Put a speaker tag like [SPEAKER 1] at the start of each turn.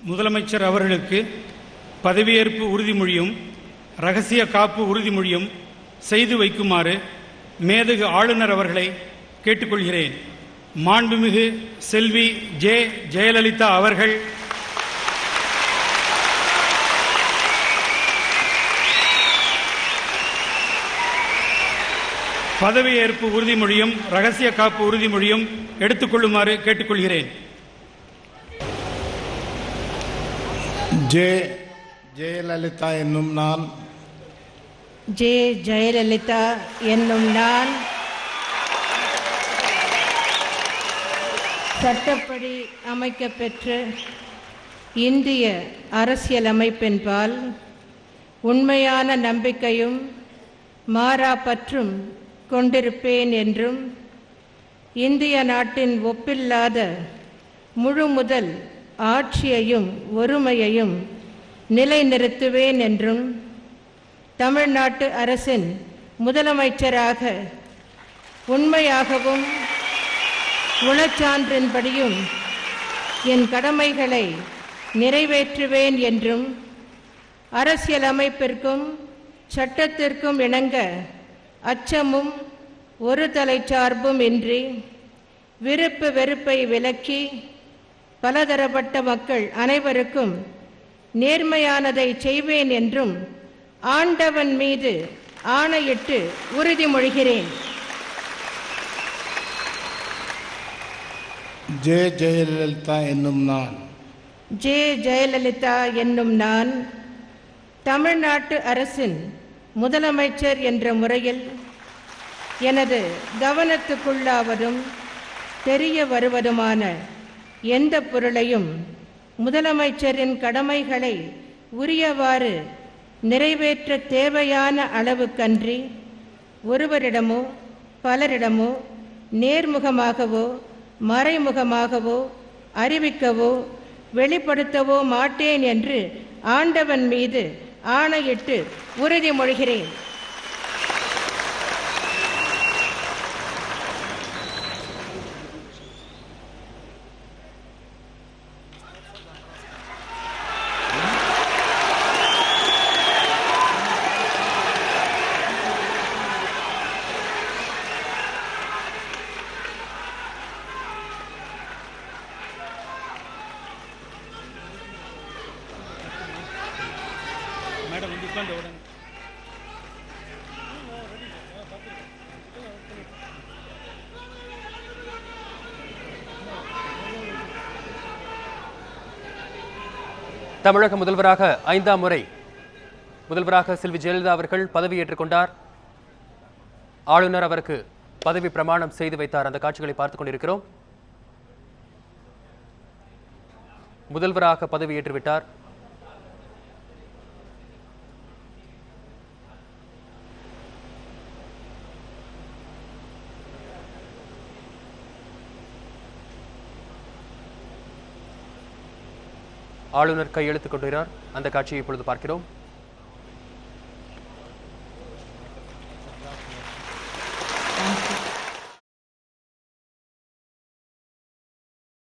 [SPEAKER 1] முதலமைச்சர் அவர்களுக்கு பதவியேற்பு உறுதிமொழியும் இரகசிய காப்பு உறுதிமொழியும் செய்து வைக்குமாறு மேதகு ஆளுநர் அவர்களை கேட்டுக்கொள்கிறேன். மாண்புமிகு செல்வி ஜெயலலிதா அவர்கள் பதவியேற்பு உறுதிமொழியும் இரகசிய காப்பு உறுதிமொழியும் எடுத்துக்கொள்ளுமாறு கேட்டுக்கொள்கிறேன்.
[SPEAKER 2] ஜெயலலிதா என்னும் நான்
[SPEAKER 3] ஜெயலலிதா என்னும் நான் சட்டப்படி அமைக்கப்பெற்ற இந்திய அரசியலமைப்பின்பால் உண்மையான நம்பிக்கையும் மாறா பற்றும் கொண்டிருப்பேன் என்றும் இந்திய நாட்டின் ஒப்பில்லாத முழு முதல் ஆட்சியையும் ஒருமையையும் நிலைநிறுத்துவேன் என்றும் தமிழ்நாட்டு அரசின் முதலமைச்சராக உண்மையாகவும் உளச்சான்றின்படியும் என் கடமைகளை நிறைவேற்றுவேன் என்றும் அரசியலமைப்பிற்கும் சட்டத்திற்கும் இணங்க அச்சமும் ஒரு தலைச்சார்பும் இன்றி விருப்பு வெறுப்பை விலக்கி பலதரப்பட்ட மக்கள் அனைவருக்கும் நேர்மையானதை செய்வேன் என்றும் ஆண்டவன் மீது ஆணையிட்டு உறுதிமொழிகிறேன்.
[SPEAKER 2] ஜெயலலிதா என்னும் நான்
[SPEAKER 3] ஜெயலலிதா என்னும் நான் தமிழ்நாட்டு அரசின் முதலமைச்சர் என்ற முறையில் எனது கவனத்துக்குள்ளாவதும் தெரிய வருவதுமான எந்த பொருளையும் முதலமைச்சரின் கடமைகளை உரியவாறு நிறைவேற்ற தேவையான அளவுக்கன்றி ஒருவரிடமோ பலரிடமோ நேர்முகமாகவோ மறைமுகமாகவோ அறிவிக்கவோ வெளிப்படுத்தவோ மாட்டேன் என்று ஆண்டவன் மீது ஆணையிட்டு உறுதிமொழிகிறேன்.
[SPEAKER 4] தமிழக முதல்வராக 5ஆம் முறை முதல்வராக செல்வி ஜெயலலிதா அவர்கள் பதவியேற்றுக் கொண்டார். ஆளுநர் அவருக்கு பதவி பிரமாணம் செய்து வைத்தார். அந்த காட்சிகளை பார்த்துக் கொண்டிருக்கிறோம். முதல்வராக பதவியேற்றுவிட்டார். ஆளுநர் கையெழுத்துக் கொண்டிருக்கிறார். அந்த காட்சியை இப்பொழுது பார்க்கிறோம்.